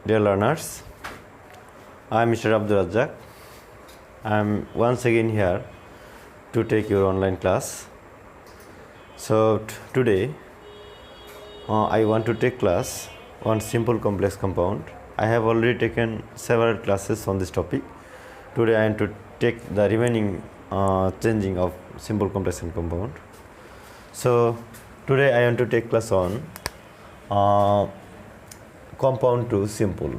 Dear learners, I am Mr. Abdul Razzaq. I am once again here to take your online class. So today I want to take class on simple complex compound. I have already taken several classes on this topic. Today I am to take the remaining changing of simple complex and compound. So today I want to take class on compound to simple.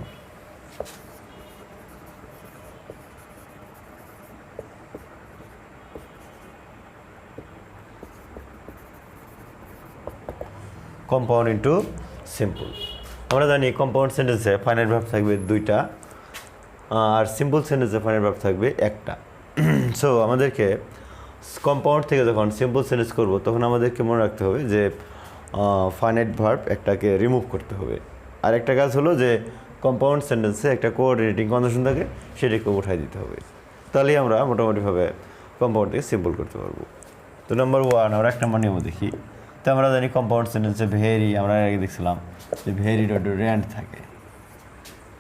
Compound into simple. আমরা জানি compound সেন্টেন্সে finite verb থাকবে দুইটা আর simple সেন্টেন্সে finite verb থাকবে একটা। So আমাদেরকে compound থেকে যখন সিম্পল সেন্টেন্স করব তখন আমাদেরকে মনে রাখতে হবে যে ফাইনাইট ভার্ব একটাকে রিমুভ করতে হবে। আর একটা কাজ হলো যে কম্পাউন্ড সেন্টেন্সে একটা কোঅর্ডিনেটিং কন্ডিশন থাকে সেটাকে উঠাই দিতে হবে, তাহলেই আমরা মোটামুটিভাবে কম্পাউন্ড থেকে সিম্পল করতে পারবো। তো নাম্বার ওয়ান আমরা এক নম্বর নিয়ম দেখি। তো আমরা জানি কম্পাউন্ড সেন্টেন্সে ভেরি আমরা আগে দেখছিলাম যে ভেরি ডট এন্ড থাকে,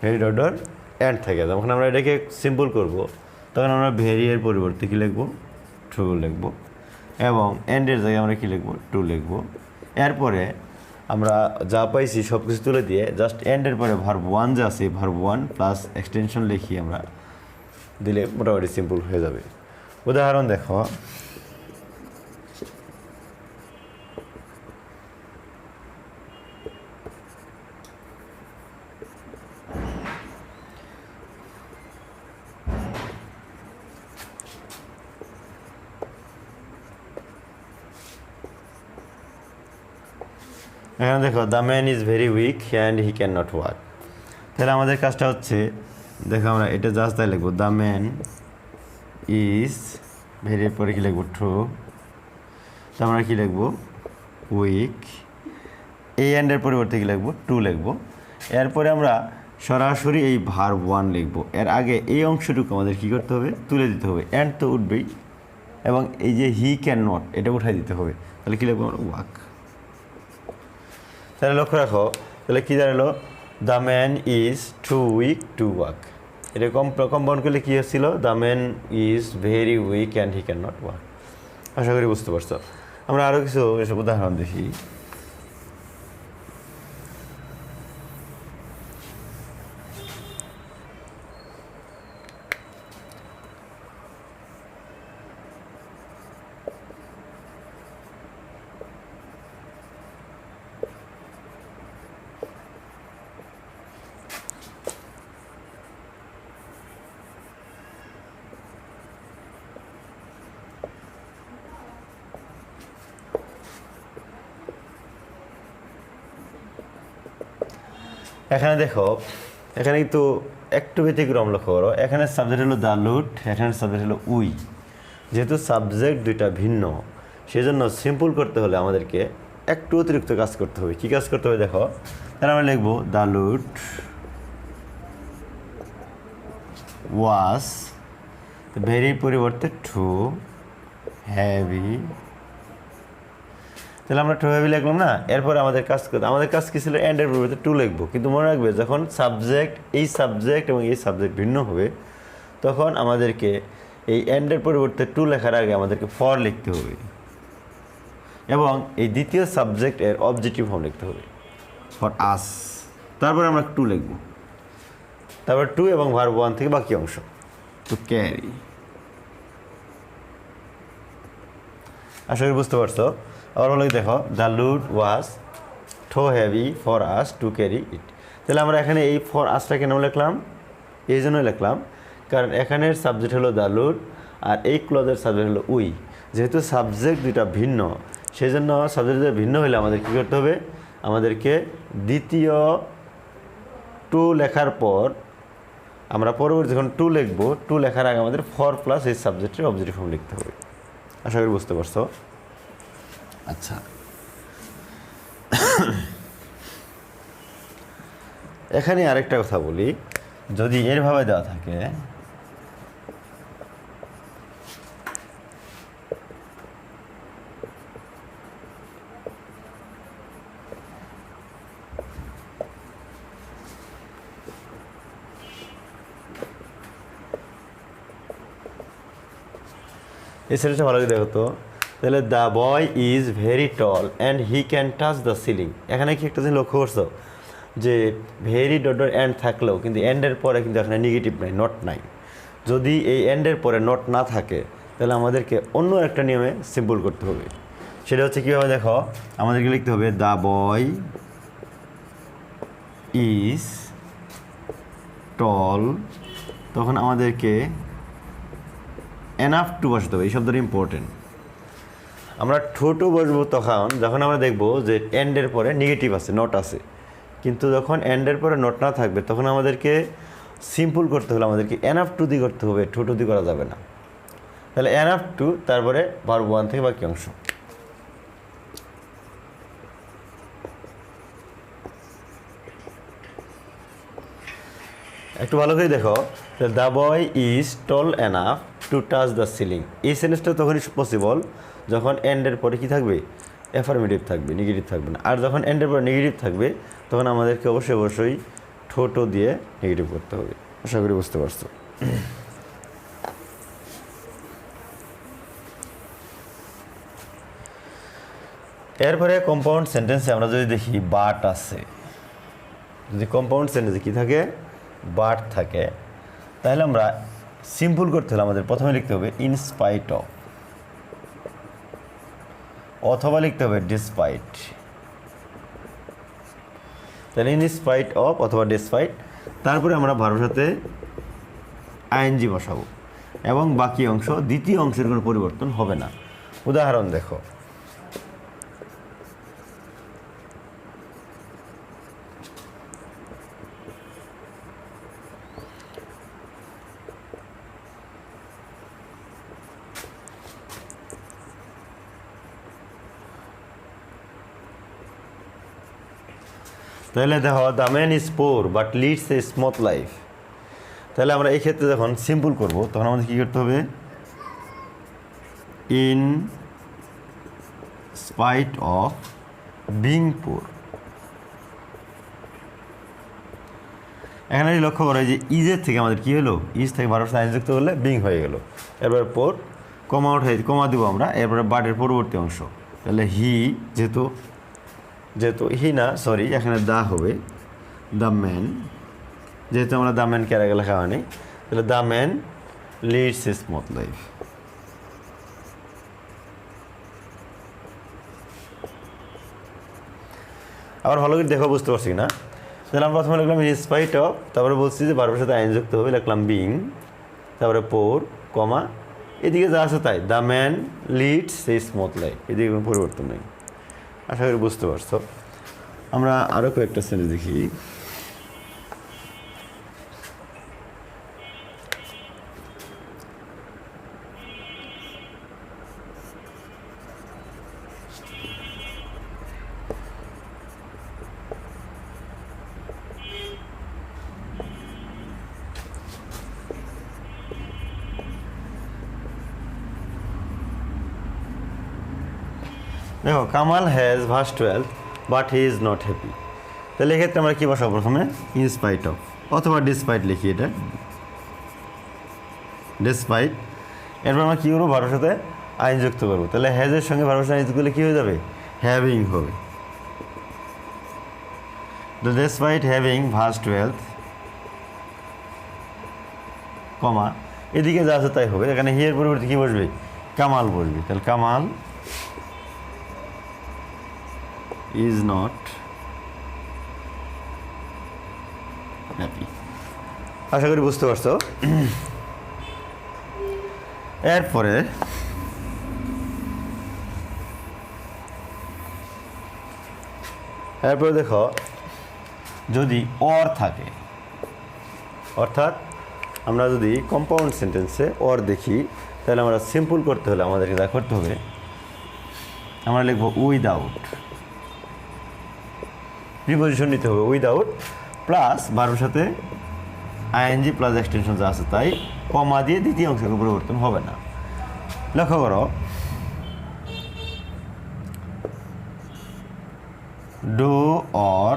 ভেরি ডট এন্ড থাকে। যখন আমরা এটাকে সিম্পল করব তখন আমরা ভেরি এর পরিবর্তে কী লিখব, ট্রু লিখব এবং এন্ডের জায়গায় আমরা কী লিখব, টু লিখব। এরপরে আমরা যা পাইছি সব কিছু তুলে দিয়ে জাস্ট এন্ডের পরে ভার্ব ওয়ান যে আছে ভার্ব ওয়ান প্লাস এক্সটেনশন লিখি আমরা দিলে মোটামুটি সিম্পল হয়ে যাবে। উদাহরণ দেখো, এখানে দেখো the man is very weak and he can not walk. তাহলে আমাদের কাজটা হচ্ছে দেখো আমরা এটা জাস্ট তাই লিখবো, দ্য ম্যান ইজ ভেরি পরে কী লিখবো, ট্রু। তো আমরা কী লিখবো, উইক। এই অ্যান্ডের পরিবর্তে কী লিখবো, টু লিখবো। এরপরে আমরা সরাসরি এই ভার্ব ওয়ান লিখবো। এর আগে এই অংশটুকু আমাদের কী করতে হবে, তুলে দিতে হবে। অ্যান্ড তো উঠবেই এবং এই যে হি ক্যান নট এটা উঠাই দিতে হবে। তাহলে কী লিখবো আমরা, ওয়াক। তাহলে লক্ষ্য রাখো, তাহলে কী দাঁড়ালো, the man is too weak to walk. এটা কম্পাউন্ড করলে কী হচ্ছিল, the man is very weak and he can not walk. আশা করি বুঝতে পারছো। আমরা আরও কিছু এসব উদাহরণ দেখি। এখানে দেখো, এখানে কিন্তু একটু ব্যতিক্রম লক্ষ্য করো। এখানে সাবজেক্ট হলো দ্য লুট, এখানে সাবজেক্ট হলো উই। যেহেতু সাবজেক্ট দুইটা ভিন্ন সেজন্য সিম্পল করতে হলে আমাদেরকে একটু অতিরিক্ত কাজ করতে হবে। কী কাজ করতে হবে দেখো, তাহলে আমরা লিখবো দ্য লুট ওয়াজ ভেরি পরিবর্তে টু হ্যাভি। তাহলে আমরা টু হ্যাভি লিখলাম না। এরপরে আমাদের কাজ কী ছিল, এন্ডের পরিবর্তে টু লিখবো। কিন্তু মনে রাখবে যখন এই সাবজেক্ট এবং এই সাবজেক্ট ভিন্ন হবে তখন আমাদেরকে এই এন্ডের পরিবর্তে টু লেখার আগে আমাদেরকে ফর লিখতে হবে এবং এই দ্বিতীয় সাবজেক্টের অবজেক্টিভ ফর্ম লিখতে হবে, ফর আস। তারপরে আমরা টু লিখব, তারপর টু এবং ভার্ব ওয়ান থেকে বাকি অংশ, টু ক্যারি। আশা করি বুঝতে পারছো। আবার বলে দেখো, the load was too heavy for us to carry it. তাহলে আমরা এখানে এই ফর আসটা কেন লিখলাম, এই জন্যই লিখলাম কারণ এখানের সাবজেক্ট হলো দ্য লুড আর এই ক্লজের সাবজেক্ট হলো উই। যেহেতু সাবজেক্ট দুইটা ভিন্ন সেই জন্য সাবজেক্ট ভিন্ন হলে আমাদের কী করতে হবে, আমাদেরকে দ্বিতীয় টু লেখার পর আমরা পরবর্তী যখন টু লিখবো, টু লেখার আগে আমাদের ফর প্লাস এই সাবজেক্টের অবজেক্টিভ ফর্ম লিখতে হবে। আশা করি বুঝতে পারছো। আচ্ছা, এখানে আরেকটা কথা বলি, যদি এরভাবে দেওয়া থাকে এই সেন্টেন্সটা ভালো করে দেখো তো। তাহলে the boy is very tall and he can touch the ceiling. এখানে কি একটা জিনিস লক্ষ্য করছো যে ভেরি ডট অ্যান্ড থাকলেও কিন্তু এন্ডের পরে কিন্তু এখানে নেগেটিভ নাই, নট নাই। যদি এই এন্ডের পরে নট না থাকে তাহলে আমাদেরকে অন্য একটা নিয়মে সিম্পল করতে হবে। সেটা হচ্ছে কীভাবে দেখো, আমাদেরকে লিখতে হবে দ্য বয় ইজ টল, তখন আমাদেরকে এনাফ টু বসাতে হবে। এই শব্দটা ইম্পর্টেন্ট। আমরা ছোটো বসবো তখন যখন আমরা দেখবো যে এন্ডের পরে নেগেটিভ আছে, নট আছে। কিন্তু যখন এন্ডের পরে নট না থাকবে তখন আমাদেরকে সিম্পল করতে হলে আমাদেরকে এনাফ টু দিয়ে করতে হবে, টু দিয়ে করা যাবে না। তাহলে এনাফ টু, তারপরে ভার্ব ওয়ান থেকে বাকি অংশ। একটু ভালো করে দেখো, the boy is tall enough to touch the ceiling. এই সেন্টেন্সটা তখনই পসিবল যখন এন্ডের পরে কী থাকবে, অ্যাফার্মেটিভ থাকবে, নেগেটিভ থাকবে না। আর যখন এন্ডের পরে নেগেটিভ থাকবে তখন আমাদেরকে অবশ্যই ঠোঁটো দিয়ে নেগেটিভ করতে হবে। আশা করি বুঝতে পারছো। এরপরে কম্পাউন্ড সেন্টেন্সে আমরা যদি দেখি বাট আছে, যদি কম্পাউন্ড সেন্টেন্সে কী থাকে, বাট থাকে, তাহলে আমরা সিম্পল করতে হলে আমাদের প্রথমে লিখতে হবে ইনস্পাইট অফ, অথবা লিখতে হবে ডিসপাইট। তাহলে ইনস্পাইট অফ অথবা ডিসপাইট, তারপরে আমরা ভার্বের সাথে আইএনজি বসাবো এবং বাকি অংশ দ্বিতীয় অংশের কোনো পরিবর্তন হবে না। উদাহরণ দেখো, তাহলে দেখো the man is poor but leads a smooth life. তাহলে আমরা এই ক্ষেত্রে যখন সিম্পল করব তখন আমাদের কী করতে হবে, ইন স্পাইট অফ বিং পোর। এখানে লক্ষ্য করা যে ইজের থেকে আমাদের কী হলো, ইজ থেকে ভার্ব সাইন যুক্ত করলে বিং হয়ে গেল। এরপর পোর কমা উঠে কমা দিব আমরা, এরপরে বাটের পরবর্তী অংশ। তাহলে হি যেহেতু হি না, সরি, এখানে দা হবে, দ্য ম্যান, যেহেতু আমরা দ্য ম্যান কেরা গেলে খাওয়া নেই, তাহলে the man leads a smooth life. আবার ভালো করে দেখো, বুঝতে পারছি না। তাহলে আমরা প্রথমে লিখলাম ইন স্পাইট অফ, তারপরে বলছি যে ভার্বের সাথে আইন যুক্ত হবে, লিখলাম বিং, তারপরে পোর কমা, এদিকে যা আছে তাই, the man leads a smooth life, এদিকে কোনো পরিবর্তন নেই। আশা করি বুঝতে পারছো। আমরা আরও কয়েকটা সেন্টেন্স দেখি। দেখো, Kamal has verse 12 but he is not happy. তাহলে এক্ষেত্রে আমরা কী বসাবো, প্রথমে ইনস্পাইট অফ অথবা ডিসপাইট লিখি, এটা ডিসপাইট। এরপর আমরা কী করবো, ভার্বের সাথে আইন যুক্ত করবো। তাহলে হ্যাজের সঙ্গে ভার্বের সাথে আইন যুক্ত করলে কী হয়ে যাবে, হ্যাভিং হবে। ডিসপাইট হ্যাভিং ভার্স 12 কমা, এদিকে যা আছে তাই হবে। এখানে হিয়ের পরিবর্তে কী বসবে, কামাল বসবে। তাহলে কামাল is not happy। আশা করি বুঝতে পারছো। এরপরে দেখো, যদি অর থাকে, অর্থাৎ আমরা যদি কম্পাউন্ড সেন্টেন্সে অর দেখি, তাহলে আমরা সিম্পল করতে হলে আমাদেরকে যা করতে হবে, আমরা লিখবো উইদাউট, প্রিপোজিশন নিতে হবে উইদাউট, প্লাস ভার্বের সাথে আইএনজি প্লাস এক্সটেনশন যা আছে তাই, কমা দিয়ে দ্বিতীয় অংশের পরিবর্তন হবে না। লক্ষ্য করো, ডু অর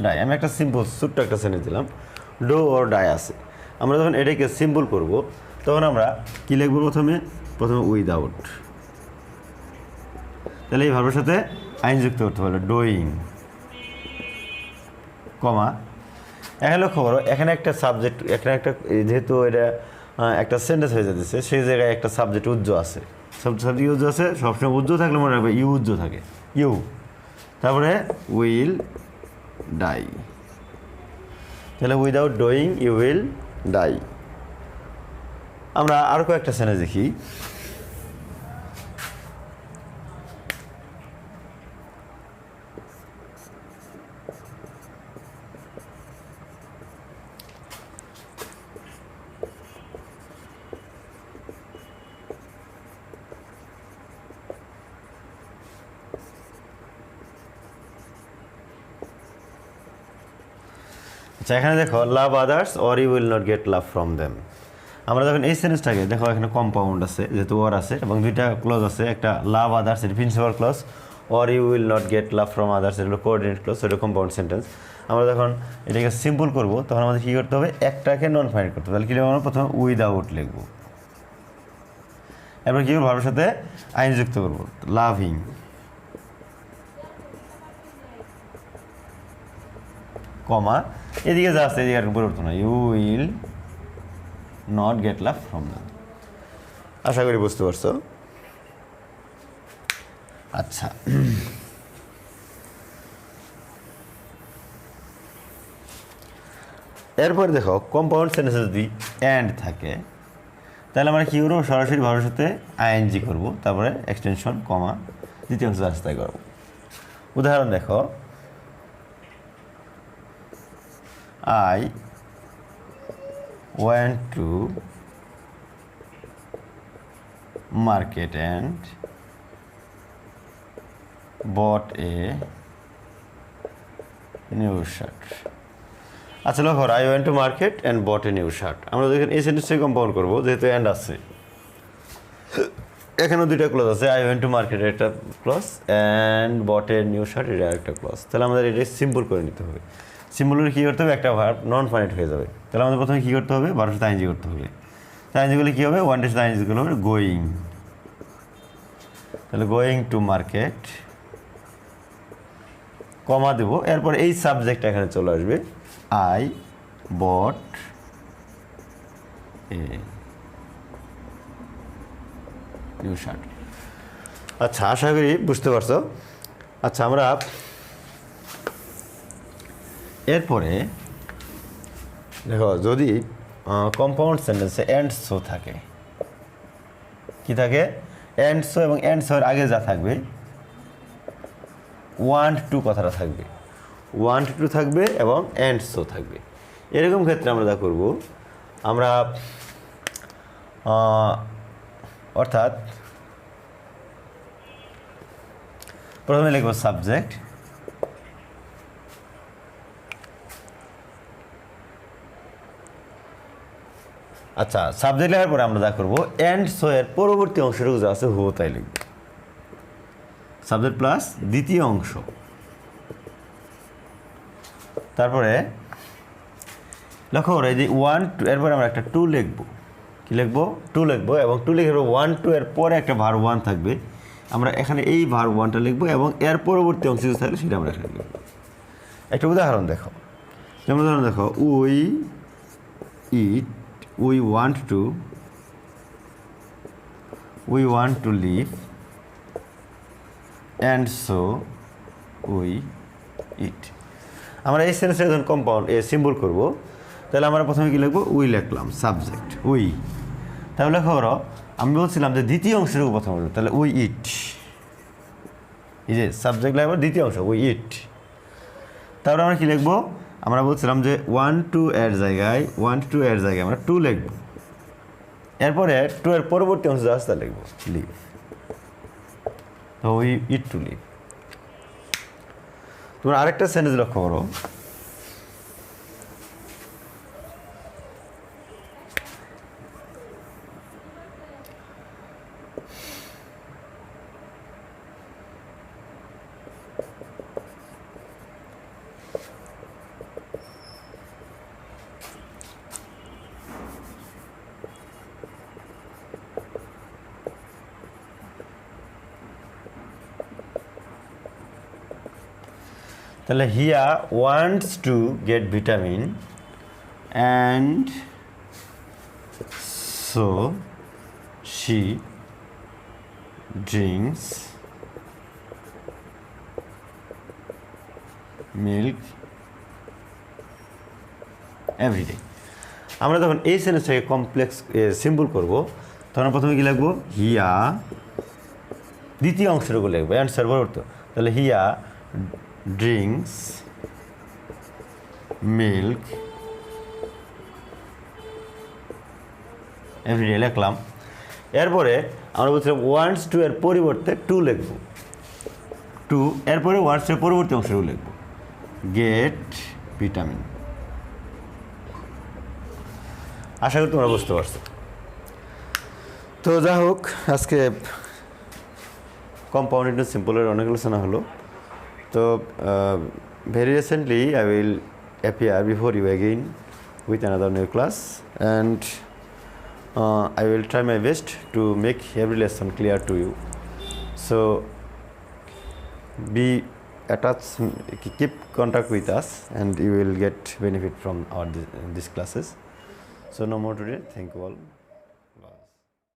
ডাই, আমি একটা সিম্পল ছোট্ট একটা সেন্টেন্স দিলাম, ডু অর ডাই আছে। আমরা যখন এটাকে সিম্পল করব তখন আমরা কী লিখব, প্রথমে প্রথমে উইদাউট, তাহলে এই ভার্বের সাথে আইন যুক্ত করতে পারলো ডুইং, কমা। এখানে লক্ষ্য করো, এখানে একটা সাবজেক্ট, এখানে একটা, যেহেতু এটা একটা সেন্টেন্স হয়ে যেতেছে, সেই জায়গায় একটা সাবজেক্ট উজ্জ আছে, সাবজেক্ট উজ্জ আছে, সবসময় উজ্জ থাকলে মনে রাখবে ইউ উজ্জ থাকে, ইউ, তারপরে উইল ডাই, তাহলে without doing you will die. আমরা আরও কয়েকটা সেন্টেন্স দেখি। আচ্ছা, এখানে দেখো love others or you will not get love from them. আমরা যখন এই সেন্টেন্সটাকে দেখো, এখানে কম্পাউন্ড আছে যেহেতু ওয়ার আছে, এবং দুইটা ক্লজ আছে, একটা লাভ আদার্স এর principal clause, or you will not get love from others এর কোঅর্ডিনেট ক্লজ, এটা কম্পাউন্ড সেন্টেন্স। আমরা যখন এটাকে সিম্পল করব তখন আমাদের কী করতে হবে, একটাকে নন ফাইনাইট করতে হবে। তাহলে কী লিখবো, আমরা প্রথমে উইদাউট লিখবো, এরপর কী করবো, ভার্বের সাথে আইন যুক্ত করবো, লাভিং, কমা, এদিকে যা আছে এদিকে আর পরিবর্তন হয়, you will not get love from them. আশা করি বুঝতে পারছো। আচ্ছা, এরপর দেখো কম্পাউন্ড সেন্টেন্সে যদি অ্যান্ড থাকে তাহলে আমরা কী করবো, সরাসরি ভাবের সাথে আইএনজি করবো, তারপরে এক্সটেনশন, কমা, দ্বিতীয় অংশ রাস্তায় করবো। উদাহরণ দেখো, I went to market and bought a new shirt. আচ্ছা লক্ষ্য, I went to market and bought a new shirt। আমরা দেখেন এই সেন্টেন্সটাকে কম্পাউন্ড করবো, যেহেতু অ্যান্ড আছে, এখানেও দুইটা ক্লজ আছে, I went to market একটা clause, and bought a new shirt এটা একটা ক্লজ। তাহলে আমাদের এটা সিম্পল করে নিতে হবে। সিম্পল করে কী করতে হবে, একটা ভার্ব নন ফাইনাইট হয়ে যাবে। তাহলে আমাদের প্রথমে কী করতে হবে, ভার্বের সাথে আইএনজি করতে হবে। আইএনজি করলে কী হবে, ওয়ান্টের সাথে আইএনজি করলে হবে গোয়িং, তাহলে গোয়িং টু মার্কেট, কমা দেবো, এরপর এই সাবজেক্টটা এখানে চলে আসবে, I bought a new shirt. আচ্ছা, আশা করি বুঝতে পারছো। আচ্ছা, আমরা এরপরে দেখো, যদি কম্পাউন্ড সেন্টেন্সে অ্যান্ড সো থাকে, কি থাকে, অ্যান্ড সো, এবং অ্যান্ড সো এর আগে যা থাকবে ওয়ান্ট টু কথাটা থাকবে, ওয়ান্ট টু থাকবে এবং অ্যান্ড সো থাকবে। এরকম ক্ষেত্রে আমরা যা করব, আমরা অর্থাৎ প্রথমে লিখব সাবজেক্ট, আচ্ছা, সাবজেক্ট লেখার পরে আমরা যা করবো, অ্যান্ড সো এর পরবর্তী অংশটুকু যা আছে হো তাই লিখব, সাবজেক্ট প্লাস দ্বিতীয় অংশ। তারপরে লক্ষ্য করো, এই যে ওয়ান টু, এরপরে আমরা একটা টু লিখবো, কী লিখবো, টু লিখবো, এবং টু লিখে ওয়ান টু এর পরে একটা ভার ওয়ান থাকবে, আমরা এখানে এই ভার ওয়ানটা লিখবো, এবং এর পরবর্তী অংশ যে থাকলে সেটা আমরা এখানে লিখবো। একটা উদাহরণ দেখো, যেমন উদাহরণ দেখো, we eat, we want to live and so we eat। আমরা এই সেন্টেন্সে যখন কম্পাউন্ড সিম্বল করব, তাহলে আমরা প্রথমে কি লিখবো, উই লিখলাম, সাবজেক্ট উই, তাহলে লেখা করো, আমি বলছিলাম যে দ্বিতীয় অংশের প্রথম বলবো, তাহলে উই ইট, এই যে সাবজেক্ট লাগবে দ্বিতীয় অংশ, উই ইট। তারপরে আমরা কি লিখবো, আমরা বলছিলাম যে ওয়ান টু এর জায়গায় আমরা টু লিখব, এরপরে টু এর পরবর্তী অংশ যা আছে লিখব, লিভ, তো উই ইট টু লিভ। তোমরা আরেকটা সেন্টেন্স লক্ষ্য করো, তাহলে here wants to get vitamin and so she drinks milk everyday. আমরা যখন এই সেন্টেন্সটাকে কমপ্লেক্স সিম্পল করব তখন প্রথমে কী লিখবো? হিয়া, দ্বিতীয় অংশের উপর লিখবো অ্যান্সার বলতো। তাহলে হিয়া ড্রিঙ্কস মিল্ক এভরিডে লিখলাম। এরপরে আমরা বলছিলাম ওয়ান্টস টু এর পরিবর্তে টু লিখবো, টু এরপরে ওয়ান্টসের পরবর্তী অংশটুকু লিখবো গেট ভিটামিন। আশা করি তোমরা বুঝতে পারছো। তো যা হোক, আজকে কম্পাউন্ড ইন্টু সিম্পলের অনেক আলোচনা হলো। তো very recently I will appear before you again with another new class and I will try my best to make every lesson clear to you. So be attached, keep contact with us and you will get benefit from our these classes. So no more today. Thank you all.